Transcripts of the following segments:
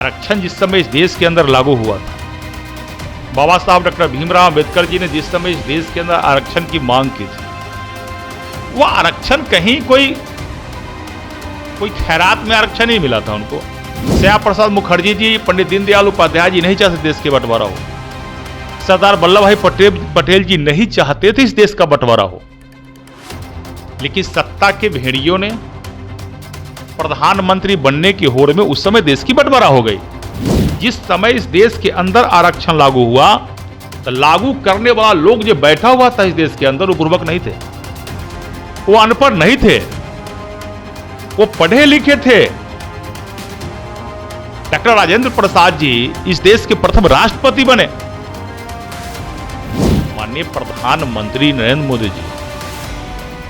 आरक्षण जिस समय इस देश के अंदर लागू हुआ था, बाबा साहब डॉक्टर भीमराव अंबेडकर जी ने जिस समय इस देश के अंदर आरक्षण की मांग की थी, वह आरक्षण कहीं कोई खैरात में आरक्षण नहीं मिला था उनको। श्यामा प्रसाद मुखर्जी जी, पंडित दीनदयाल उपाध्याय जी नहीं चाहते देश के बंटवारा हो। सरदार वल्लभ भाई पटेल जी नहीं चाहते थे इस देश का बंटवारा हो, लेकिन सत्ता के भेड़ियों ने प्रधानमंत्री बनने की होड़ में उस समय देश की बंटवारा हो गई। जिस समय इस देश के अंदर आरक्षण लागू हुआ, तो लागू करने वाला लोग जो बैठा हुआ था इस देश के अंदर, वो बुर्बक नहीं थे, वो अनपढ़ नहीं थे, वो पढ़े लिखे थे। डॉक्टर राजेंद्र प्रसाद जी इस देश के प्रथम राष्ट्रपति बने। माननीय प्रधानमंत्री नरेंद्र मोदी जी,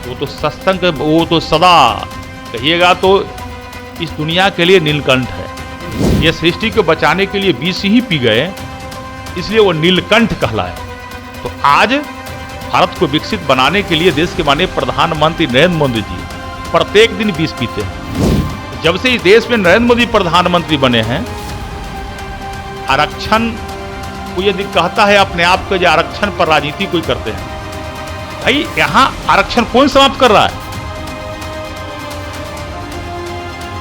वो तो सत्संग, वो तो सदा कहिएगा तो इस दुनिया के लिए नीलकंठ है। ये सृष्टि को बचाने के लिए विष ही पी गए, इसलिए वो नीलकंठ कहलाए। तो आज भारत को विकसित बनाने के लिए देश के माननीय प्रधानमंत्री नरेंद्र मोदी जी प्रत्येक दिन विष पीते हैं। जब से इस देश में नरेंद्र मोदी प्रधानमंत्री बने हैं, आरक्षण को यदि कहता है अपने आप को, जो आरक्षण पर राजनीति कोई करते हैं, भाई यहां आरक्षण कौन समाप्त कर रहा है?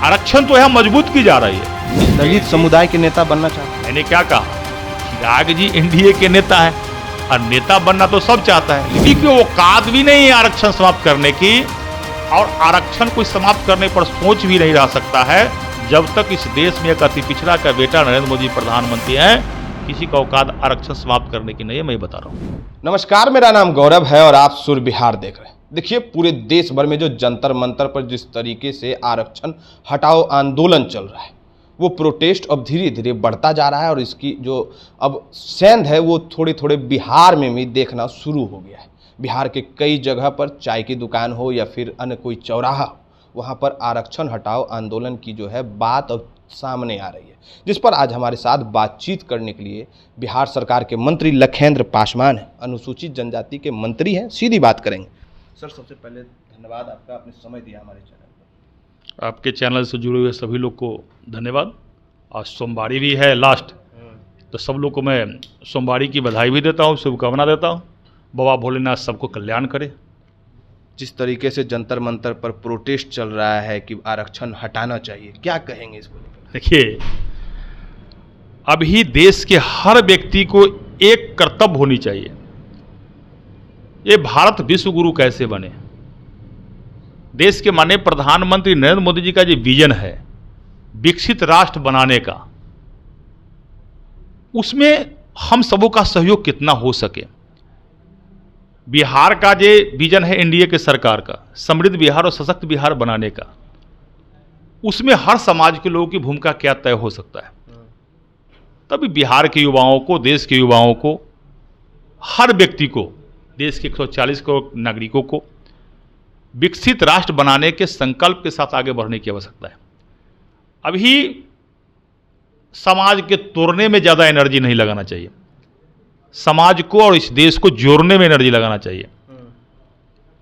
आरक्षण तो यहां मजबूत की जा रही है। दलित समुदाय के नेता बनना चाहते हैं। मैंने क्या कहा? चिराग जी एनडीए के नेता हैं और नेता बनना तो सब चाहता है, लेकिन वो औकात भी नहीं है आरक्षण समाप्त करने की, और आरक्षण को समाप्त करने पर सोच भी नहीं रह सकता है जब तक इस देश में एक अति पिछड़ा का बेटा नरेंद्र मोदी प्रधानमंत्री है। किसी का औकात आरक्षण समाप्त करने की नहीं है, मैं बता रहा हूँ। नमस्कार, मेरा नाम गौरव है और आप सुर बिहार देख रहे हैं। देखिए, पूरे देश भर में जो जंतर मंतर पर जिस तरीके से आरक्षण हटाओ आंदोलन चल रहा है, वो प्रोटेस्ट अब धीरे धीरे बढ़ता जा रहा है और इसकी जो अब सेंध है वो थोड़े थोड़े बिहार में भी देखना शुरू हो गया है। बिहार के कई जगह पर चाय की दुकान हो या फिर अन्य कोई चौराहा, वहाँ पर आरक्षण हटाओ आंदोलन की जो है बात अब सामने आ रही है, जिस पर आज हमारे साथ बातचीत करने के लिए बिहार सरकार के मंत्री लखेंद्र पासवान हैं, अनुसूचित जनजाति के मंत्री हैं। सीधी बात करेंगे। सर, सबसे पहले धन्यवाद आपका, आपने समय दिया हमारे चैनल पर। आपके चैनल से जुड़े हुए सभी लोग को धन्यवाद। आज सोमवारी भी है लास्ट, तो सब लोग को मैं सोमवारी की बधाई भी देता हूँ, शुभकामना देता हूँ। बाबा भोलेनाथ सबको कल्याण करे। जिस तरीके से जंतर मंतर पर प्रोटेस्ट चल रहा है कि आरक्षण हटाना चाहिए, क्या कहेंगे इसको? देखिए, अभी देश के हर व्यक्ति को एक कर्तव्य होनी चाहिए। ये भारत विश्व गुरु कैसे बने? देश के माननीय प्रधानमंत्री नरेंद्र मोदी जी का जो विजन है विकसित राष्ट्र बनाने का, उसमें हम सबों का सहयोग कितना हो सके। बिहार का जो विजन है एनडीए के सरकार का, समृद्ध बिहार और सशक्त बिहार बनाने का, उसमें हर समाज के लोगों की भूमिका क्या तय हो सकता है। तभी बिहार के युवाओं को, देश के युवाओं को, हर व्यक्ति को, देश के 140 करोड़ नागरिकों को विकसित राष्ट्र बनाने के संकल्प के साथ आगे बढ़ने की आवश्यकता है। अभी समाज के तोड़ने में ज़्यादा एनर्जी नहीं लगाना चाहिए, समाज को और इस देश को जोड़ने में एनर्जी लगाना चाहिए।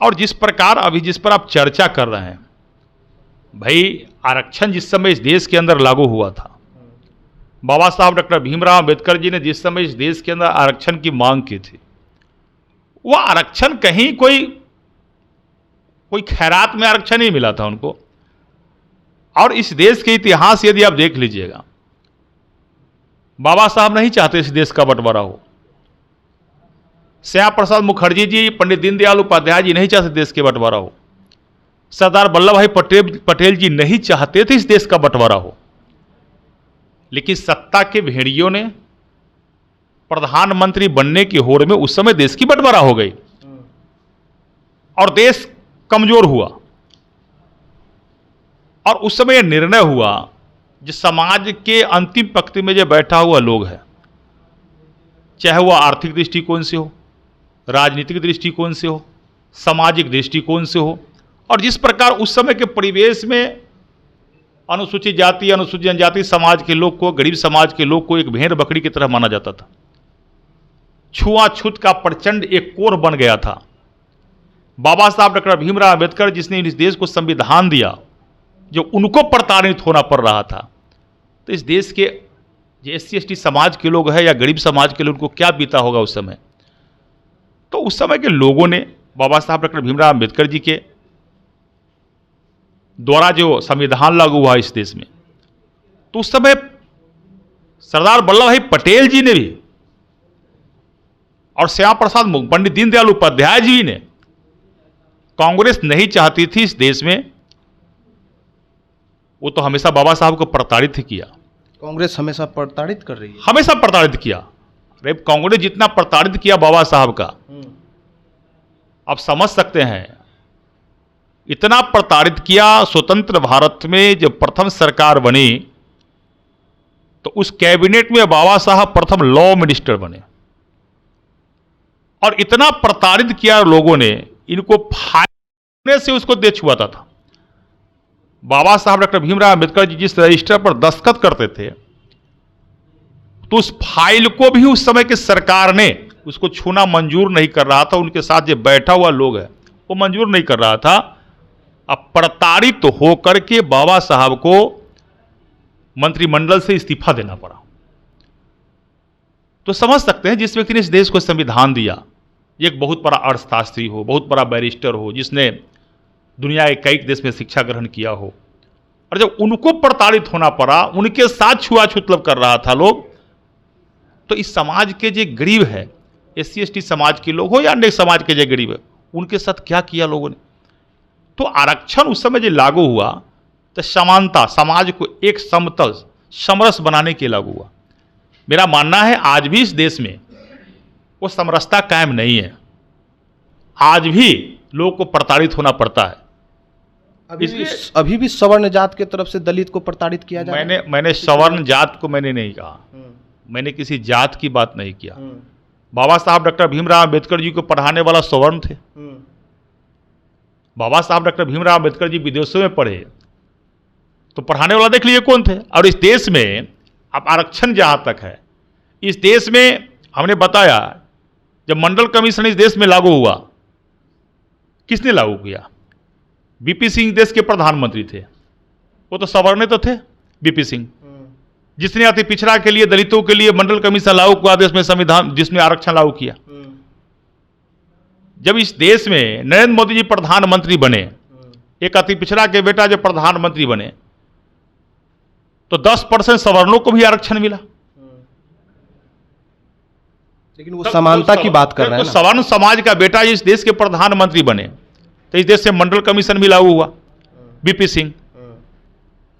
और जिस प्रकार अभी जिस पर आप चर्चा कर रहे हैं, भाई आरक्षण जिस समय इस देश के अंदर लागू हुआ था, बाबा साहब डॉक्टर भीमराव अंबेडकर जी ने जिस समय इस देश के अंदर आरक्षण की मांग की थी, वह आरक्षण कहीं कोई खैरात में आरक्षण नहीं मिला था उनको। और इस देश के इतिहास यदि आप देख लीजिएगा, बाबा साहब नहीं चाहते इस देश का बंटवारा हो। श्यामा प्रसाद मुखर्जी जी, पंडित दीनदयाल उपाध्याय जी नहीं चाहते देश के बंटवारा हो। सरदार वल्लभ भाई पटेल जी नहीं चाहते थे इस देश का बंटवारा हो, लेकिन सत्ता के भेड़ियों ने प्रधानमंत्री बनने की होड़ में उस समय देश की बंटवारा हो गई और देश कमजोर हुआ। और उस समय यह निर्णय हुआ, जो समाज के अंतिम पंक्ति में जो बैठा हुआ लोग है, चाहे वह आर्थिक दृष्टिकोण से हो, राजनीतिक दृष्टिकोण से हो, सामाजिक दृष्टिकोण से हो, और जिस प्रकार उस समय के परिवेश में अनुसूचित जाति, अनुसूचित जनजाति समाज के लोग को, गरीब समाज के लोग को एक भेड़ बकरी की तरह माना जाता था। छुआछूत का प्रचंड एक कोर बन गया था। बाबा साहब डॉक्टर भीमराव अंबेडकर, जिसने इस देश को संविधान दिया, जो उनको प्रताड़ित होना पड़ रहा था, तो इस देश के जो SC ST समाज के लोग हैं या गरीब समाज के लोग, उनको क्या बीता होगा उस समय। तो उस समय के लोगों ने बाबा साहब डॉक्टर भीमराव अम्बेडकर जी के द्वारा जो संविधान लागू हुआ इस देश में, तो उस समय सरदार वल्लभ भाई पटेल जी ने भी और श्यामा प्रसाद पंडित दीनदयाल उपाध्याय जी ने, कांग्रेस नहीं चाहती थी इस देश में, वो तो हमेशा बाबा साहब को प्रताड़ित ही किया। कांग्रेस हमेशा प्रताड़ित कर रही है। हमेशा प्रताड़ित किया। अरे कांग्रेस जितना प्रताड़ित किया बाबा साहब का, आप समझ सकते हैं, इतना प्रताड़ित किया। स्वतंत्र भारत में जब प्रथम सरकार बनी तो उस कैबिनेट में बाबा साहब प्रथम लॉ मिनिस्टर बने, और इतना प्रताड़ित किया लोगों ने, इनको फाइल से उसको दे छुआता था। बाबा साहब डॉक्टर भीमराव अम्बेडकर जी जिस रजिस्टर पर दस्तखत करते थे, तो उस फाइल को भी उस समय की सरकार ने उसको छूना मंजूर नहीं कर रहा था। उनके साथ जो बैठा हुआ लोग है वो मंजूर नहीं कर रहा था। अब प्रताड़ित होकर के बाबा साहब को मंत्रिमंडल से इस्तीफा देना पड़ा। तो समझ सकते हैं, जिस व्यक्ति ने इस देश को संविधान दिया, एक बहुत बड़ा अर्थशास्त्री हो, बहुत बड़ा बैरिस्टर हो, जिसने दुनिया के कई देश में शिक्षा ग्रहण किया हो, और जब उनको प्रताड़ित होना पड़ा, उनके साथ छुआछूत कर रहा था लोग, तो इस समाज के जो गरीब है, SC ST समाज के लोग हो या अन्य समाज के जो गरीब है, उनके साथ क्या किया लोगों ने। तो आरक्षण उस समय जो लागू हुआ, तो समानता, समाज को एक समतल समरस बनाने के लागू हुआ। मेरा मानना है आज भी इस देश में वो समरसता कायम नहीं है। आज भी लोगों को प्रताड़ित होना पड़ता है। अभी भी सवर्ण जात के तरफ से दलित को प्रताड़ित किया जा रहा है। मैंने सवर्ण जात को मैंने नहीं कहा, मैंने किसी जात की बात नहीं किया। बाबा साहब डॉक्टर भीमराव अम्बेडकर जी को पढ़ाने वाला सवर्ण थे। बाबा साहब डॉक्टर भीमराव अम्बेडकर जी विदेशों में पढ़े, तो पढ़ाने वाला देख लीजिए कौन थे। और इस देश में अब आरक्षण जहां तक है, इस देश में हमने बताया, जब मंडल कमीशन इस देश में लागू हुआ, किसने लागू किया? BP सिंह देश के प्रधानमंत्री थे, वो तो सवर्ण तो थे। BP सिंह जिसने अति पिछड़ा के लिए, दलितों के लिए मंडल कमीशन लागू किया देश में, संविधान जिसमें आरक्षण लागू किया। जब इस देश में नरेंद्र मोदी जी प्रधानमंत्री बने, एक अति पिछड़ा के बेटा जब प्रधानमंत्री बने, तो 10% सवर्णों को भी आरक्षण मिला। लेकिन वो समानता की बात कर रहे हैं ना। सवर्ण समाज का बेटा इस देश के प्रधानमंत्री बने, तो इस देश से मंडल कमीशन भी लागू हुआ। BP सिंह,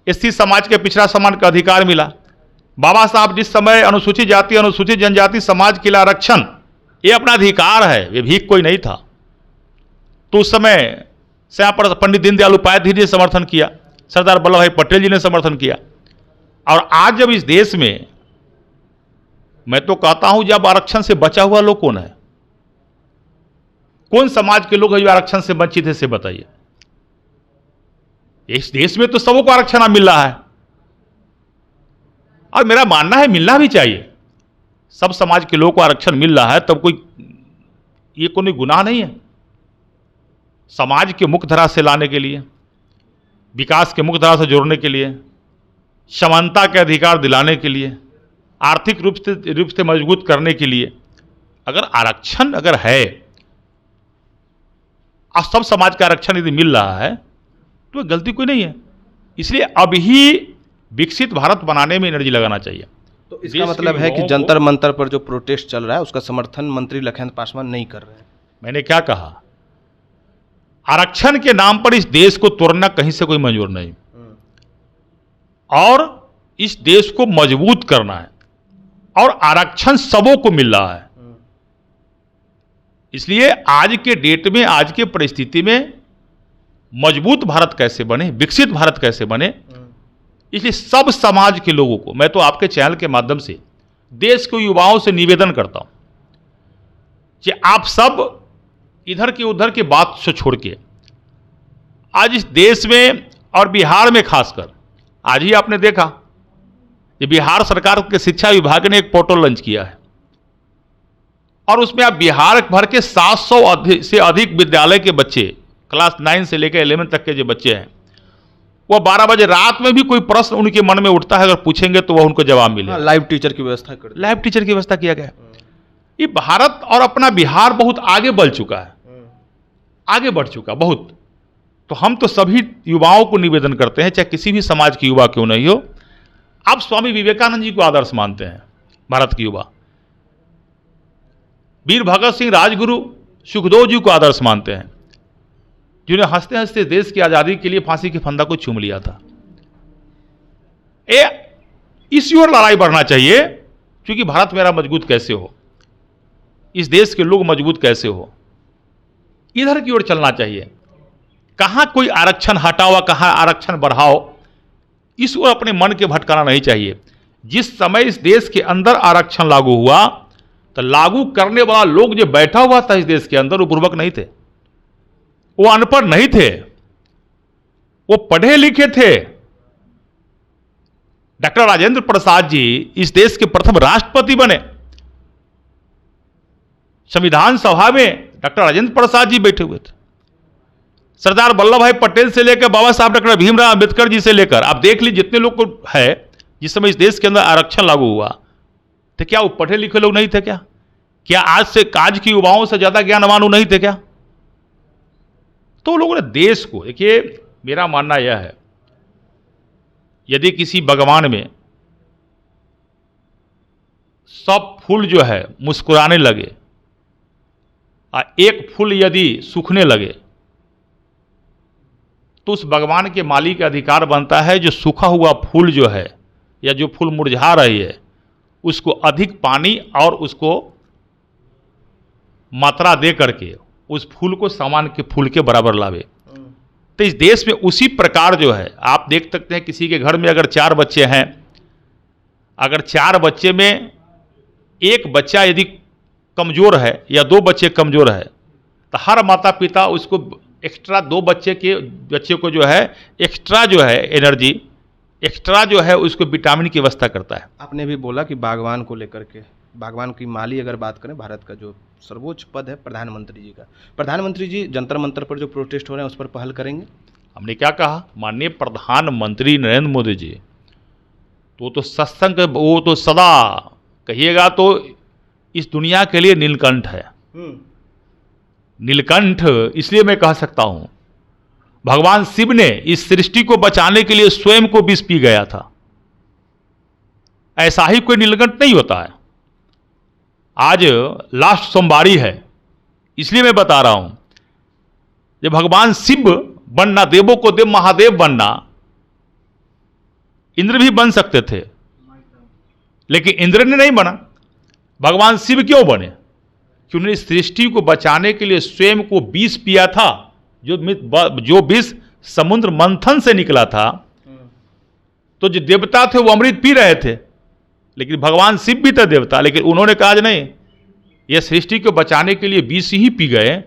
SC समाज के पिछड़ा समाज का अधिकार मिला। बाबा साहब जिस समय अनुसूचित जाति, अनुसूचित जनजाति समाज के लिए आरक्षण, ये अपना अधिकार है, ये भीख कोई नहीं था, तो उस समय श्यामा पंडित दीनदयाल उपाध्याय जी ने समर्थन किया, सरदार वल्लभ भाई पटेल जी ने समर्थन किया। और आज जब इस देश में, मैं तो कहता हूं, जब आरक्षण से बचा हुआ लोग कौन है? कौन समाज के लोग जो आरक्षण से वंचित है, से बताइए। इस देश में तो सबको आरक्षण मिल रहा है, और मेरा मानना है मिलना भी चाहिए। सब समाज के लोगों को आरक्षण मिल रहा है, तब ये कोई गुनाह नहीं है। समाज के मुख्य धारा से लाने के लिए, विकास के मुख्य धारा से जोड़ने के लिए, समानता के अधिकार दिलाने के लिए, आर्थिक रूप से मजबूत करने के लिए, अगर आरक्षण अगर है, और सब समाज का आरक्षण यदि मिल रहा है, तो गलती कोई नहीं है। इसलिए अभी विकसित भारत बनाने में एनर्जी लगाना चाहिए। तो इसका मतलब है कि जंतर मंतर पर जो प्रोटेस्ट चल रहा है, उसका समर्थन मंत्री लखन पासवान नहीं कर रहे हैं। मैंने क्या कहा? आरक्षण के नाम पर इस देश को तोड़ना कहीं से कोई मंजूर नहीं, और इस देश को मजबूत करना है, और आरक्षण सबों को मिल रहा है। इसलिए आज के डेट में, आज के परिस्थिति में मजबूत भारत कैसे बने, विकसित भारत कैसे बने, इसलिए सब समाज के लोगों को, मैं तो आपके चैनल के माध्यम से देश के युवाओं से निवेदन करता हूं कि आप सब इधर की उधर की बात से छोड़ के, आज इस देश में और बिहार में खासकर, आज ही आपने देखा कि बिहार सरकार के शिक्षा विभाग ने एक पोर्टल लॉन्च किया है, और उसमें आप बिहार भर के 700 से अधिक विद्यालय के बच्चे, क्लास 9 से लेकर 11 तक के जो बच्चे हैं, वह 12 बजे रात में भी कोई प्रश्न उनके मन में उठता है, अगर पूछेंगे तो वह उनको जवाब मिले। लाइव टीचर की व्यवस्था कर दी। लाइव टीचर की व्यवस्था किया गया। ये भारत और अपना बिहार बहुत आगे बढ़ चुका है, आगे बढ़ चुका बहुत। तो हम तो सभी युवाओं को निवेदन करते हैं, चाहे किसी भी समाज के युवा क्यों नहीं हो, आप स्वामी विवेकानंद जी को आदर्श मानते हैं, भारत के युवा वीर भगत सिंह, राजगुरु सुखदेव जी को आदर्श मानते हैं, जिन्हें हंसते हंसते देश की आजादी के लिए फांसी के फंदा को चूम लिया था। इस ओर लड़ाई बढ़ना चाहिए, क्योंकि भारत मेरा मजबूत कैसे हो, इस देश के लोग मजबूत कैसे हो, इधर की ओर चलना चाहिए। कहां कोई आरक्षण हटाओ, कहां आरक्षण बढ़ाओ, इस ओर अपने मन के भटकाना नहीं चाहिए। जिस समय इस देश के अंदर आरक्षण लागू हुआ, तो लागू करने वाला लोग जो बैठा हुआ था इस देश के अंदर, वो बुर्बक नहीं थे, वो अनपढ़ नहीं थे, वो पढ़े लिखे थे। डॉक्टर राजेंद्र प्रसाद जी इस देश के प्रथम राष्ट्रपति बने। संविधान सभा में डॉक्टर राजेंद्र प्रसाद जी बैठे हुए थे। सरदार वल्लभ भाई पटेल से लेकर बाबा साहब डॉक्टर भीमराव अंबेडकर जी से लेकर आप देख लीजिए, जितने लोग को है, जिस समय इस देश के अंदर आरक्षण लागू हुआ, तो क्या वो पढ़े लिखे लोग नहीं थे? क्या आज की युवाओं से ज्यादा ज्ञानवान नहीं थे क्या? तो लोगों ने देश को, देखिए मेरा मानना यह है, यदि किसी बागवान में सब फूल जो है मुस्कुराने लगे और एक फूल यदि सूखने लगे, तो उस बागवान के मालिक का अधिकार बनता है जो सूखा हुआ फूल जो है या जो फूल मुरझा रही है, उसको अधिक पानी और उसको मात्रा दे करके उस फूल को सामान्य के फूल के बराबर लावे। तो इस देश में उसी प्रकार जो है, आप देख सकते हैं किसी के घर में अगर 4 बच्चे हैं, अगर 4 बच्चे में एक बच्चा यदि कमजोर है या 2 बच्चे कमजोर है, तो हर माता पिता उसको एक्स्ट्रा 2 बच्चे को जो है एक्स्ट्रा जो है एनर्जी, एक्स्ट्रा जो है उसको विटामिन की व्यवस्था करता है। आपने भी बोला कि बागवान को लेकर के, बागवान की माली अगर बात करें, भारत का जो सर्वोच्च पद है प्रधानमंत्री जी का, प्रधानमंत्री जी जंतर मंतर पर जो प्रोटेस्ट हो रहे हैं उस पर पहल करेंगे? हमने क्या कहा, माननीय प्रधानमंत्री नरेंद्र मोदी जी तो सत्संग, वो तो सदा कहिएगा तो इस दुनिया के लिए नीलकंठ है। नीलकंठ इसलिए मैं कह सकता हूं, भगवान शिव ने इस सृष्टि को बचाने के लिए स्वयं को विष पी गया था। ऐसा ही कोई नीलकंठ नहीं होता है। आज लास्ट सोमवारी है, इसलिए मैं बता रहा हूं, जब भगवान शिव बनना, देवों को देव महादेव बनना, इंद्र भी बन सकते थे, लेकिन इंद्र ने नहीं बना। भगवान शिव क्यों बने? कि उन्होंने सृष्टि को बचाने के लिए स्वयं को विष पिया था, जो विष समुद्र मंथन से निकला था। तो जो देवता थे वो अमृत पी रहे थे, लेकिन भगवान शिव भी थे देवता, लेकिन उन्होंने कहा नहीं, यह सृष्टि को बचाने के लिए विष ही पी गए,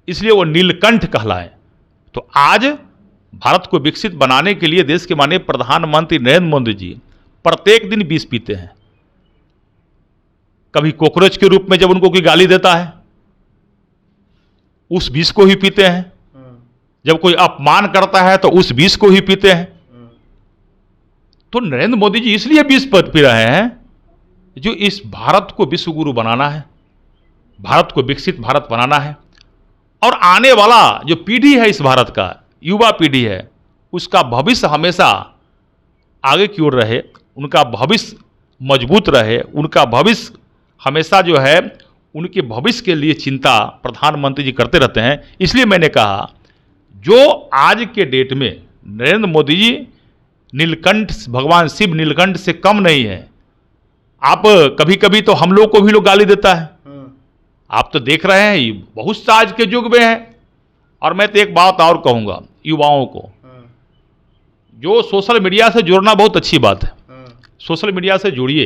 इसलिए वो नीलकंठ कहलाए। तो आज भारत को विकसित बनाने के लिए देश के माननीय प्रधानमंत्री नरेंद्र मोदी जी प्रत्येक दिन विष पीते हैं। कभी कॉकरोच के रूप में जब उनको कोई गाली देता है, उस विष को ही पीते हैं। जब कोई अपमान करता है तो उस विष को ही पीते हैं। तो नरेंद्र मोदी जी इसलिए विष पी रहे हैं, जो इस भारत को विश्व गुरु बनाना है, भारत को विकसित भारत बनाना है, और आने वाला जो पीढ़ी है इस भारत का, युवा पीढ़ी है, उसका भविष्य हमेशा आगे की ओर रहे, उनका भविष्य मजबूत रहे, उनका भविष्य हमेशा जो है, उनके भविष्य के लिए चिंता प्रधानमंत्री जी करते रहते हैं। इसलिए मैंने कहा, जो आज के डेट में नरेंद्र मोदी जी नीलकंठ, भगवान शिव नीलकंठ से कम नहीं है। आप कभी कभी तो हम लोग को भी लोग गाली देता है, आप तो देख रहे हैं, बहुत सा आज के युग में है। और मैं तो एक बात और कहूंगा युवाओं को, जो सोशल मीडिया से जुड़ना बहुत अच्छी बात है, सोशल मीडिया से जुड़िए,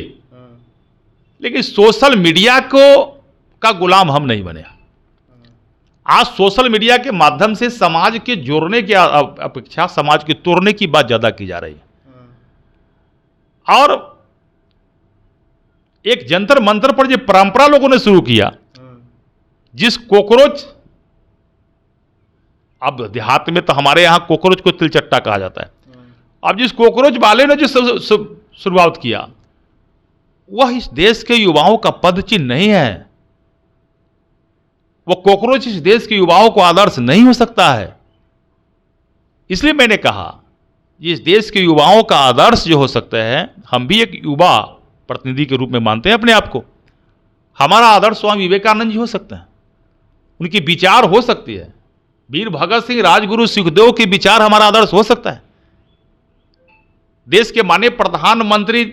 लेकिन सोशल मीडिया का गुलाम हम नहीं बने। आज सोशल मीडिया के माध्यम से समाज के जोड़ने की अपेक्षा समाज के तोड़ने की बात ज्यादा की जा रही है। और एक जंतर मंतर पर जो परंपरा लोगों ने शुरू किया, जिस कॉकरोच, अब देहात में तो हमारे यहां कॉकरोच को तिलचट्टा कहा जाता है, अब जिस कॉकरोच वाले ने जो शुरुआत किया, वह इस देश के युवाओं का पद चिन्ह नहीं है। वह कॉकरोच इस देश के युवाओं को आदर्श नहीं हो सकता है। इसलिए मैंने कहा, इस देश के युवाओं का आदर्श जो हो सकता है, हम भी एक युवा प्रतिनिधि के रूप में मानते हैं अपने आप को। हमारा आदर्श स्वामी विवेकानंद जी हो सकते हैं, उनकी विचार हो सकती है। वीर भगत सिंह, राजगुरु सुखदेव के विचार हमारा आदर्श हो सकता है। देश के माननीय प्रधानमंत्री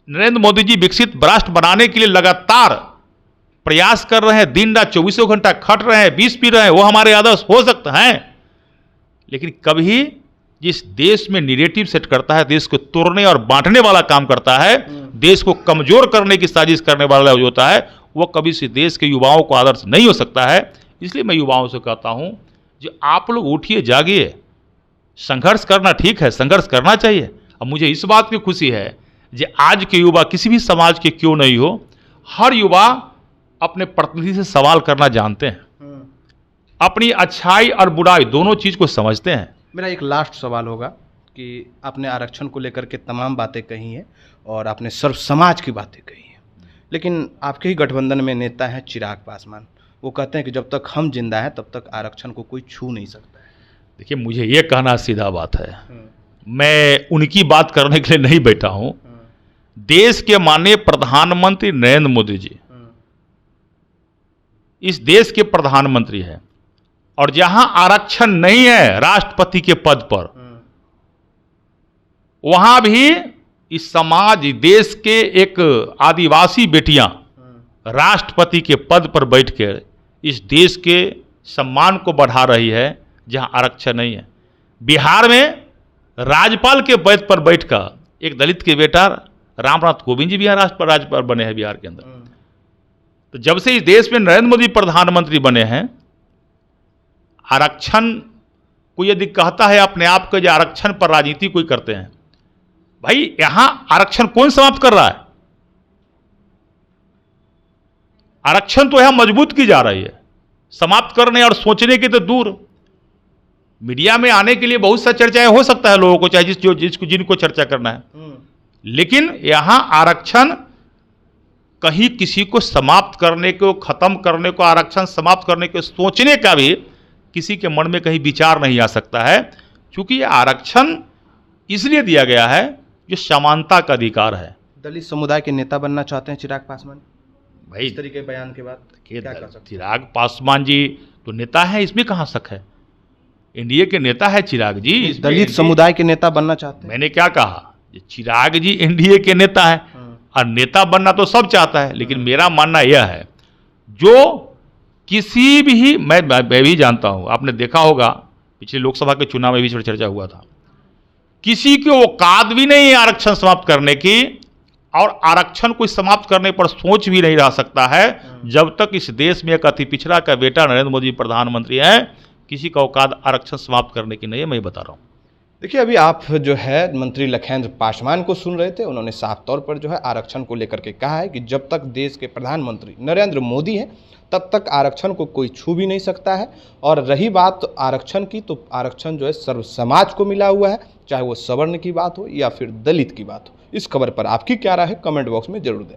नरेंद्र मोदी जी विकसित राष्ट्र बनाने के लिए लगातार प्रयास कर रहे हैं, दिन रात 24 घंटा खट रहे हैं, विष पी रहे हैं, वो हमारे आदर्श हो सकते हैं। लेकिन कभी जिस देश में नैरेटिव सेट करता है, देश को तोड़ने और बांटने वाला काम करता है, देश को कमजोर करने की साजिश करने वाला जो होता है, वो कभी से देश के युवाओं को आदर्श नहीं हो सकता है। इसलिए मैं युवाओं से कहता हूं, जो आप लोग उठिए, जागिए, संघर्ष करना ठीक है, संघर्ष करना चाहिए। अब मुझे इस बात की खुशी है कि आज के युवा किसी भी समाज के क्यों नहीं हो, हर युवा अपने प्रतिनिधि से सवाल करना जानते हैं, अपनी अच्छाई और बुराई दोनों चीज को समझते हैं। मेरा एक लास्ट सवाल होगा कि आपने आरक्षण को लेकर के तमाम बातें कही हैं और आपने सर्व समाज की बातें कही हैं, लेकिन आपके ही गठबंधन में नेता हैं चिराग पासवान। वो कहते हैं कि जब तक हम जिंदा हैं तब तक आरक्षण को कोई छू नहीं सकता है। देखिए, मुझे ये कहना सीधा बात है, मैं उनकी बात करने के लिए नहीं बैठा हूं। देश के माननीय प्रधानमंत्री नरेंद्र मोदी जी इस देश के प्रधानमंत्री हैं, और जहां आरक्षण नहीं है राष्ट्रपति के पद पर, वहां भी इस समाज, देश के एक आदिवासी बेटियां राष्ट्रपति के पद पर बैठकर इस देश के सम्मान को बढ़ा रही है, जहां आरक्षण नहीं है। बिहार में राज्यपाल के पद पर बैठकर एक दलित के बेटा रामनाथ कोविंद जी भी राज्यपाल बने हैं बिहार के अंदर। तो जब से इस देश में नरेंद्र मोदी प्रधानमंत्री बने हैं, आरक्षण को यदि कहता है अपने आप को, जो आरक्षण पर राजनीति कोई करते हैं, भाई यहां आरक्षण कौन समाप्त कर रहा है? आरक्षण तो यहां मजबूत की जा रही है, समाप्त करने और सोचने के तो दूर। मीडिया में आने के लिए बहुत सा चर्चाएं हो सकता है लोगों को, चाहे जिनको चर्चा करना है, लेकिन यहां आरक्षण कहीं किसी को समाप्त करने को, खत्म करने को, आरक्षण समाप्त करने को सोचने का भी किसी के मन में कहीं विचार नहीं आ सकता है, क्योंकि यह आरक्षण इसलिए दिया गया है जो समानता का अधिकार है। दलित समुदाय के नेता बनना चाहते हैं चिराग पासवान भाई, इस तरीके बयान के बाद क्या कर सकते हैं? चिराग पासवान जी तो नेता है, इसमें कहां शक है? एनडीए के नेता है चिराग जी। दलित समुदाय के नेता बनना चाहते हैं? मैंने क्या कहा, चिराग जी एनडीए के नेता है, और नेता बनना तो सब चाहता है, लेकिन मेरा मानना यह है, जो किसी भी, मैं भी जानता हूं, आपने देखा होगा पिछले लोकसभा के चुनाव में भी चर्चा हुआ था, किसी की औकात भी नहीं है आरक्षण समाप्त करने की, और आरक्षण को समाप्त करने पर सोच भी नहीं रह सकता है जब तक इस देश में एक अति पिछड़ा का बेटा नरेंद्र मोदी प्रधानमंत्री है। किसी का औकात आरक्षण समाप्त करने की नहीं है, मैं बता रहा हूं। देखिए, अभी आप जो है मंत्री लखेंद्र पासवान को सुन रहे थे। उन्होंने साफ तौर पर जो है आरक्षण को लेकर के कहा है कि जब तक देश के प्रधानमंत्री नरेंद्र मोदी हैं तब तक आरक्षण को कोई छू भी नहीं सकता है। और रही बात आरक्षण की, तो आरक्षण जो है सर्व समाज को मिला हुआ है, चाहे वो सवर्ण की बात हो या फिर दलित की बात हो। इस खबर पर आपकी क्या राय है, कमेंट बॉक्स में जरूर दें।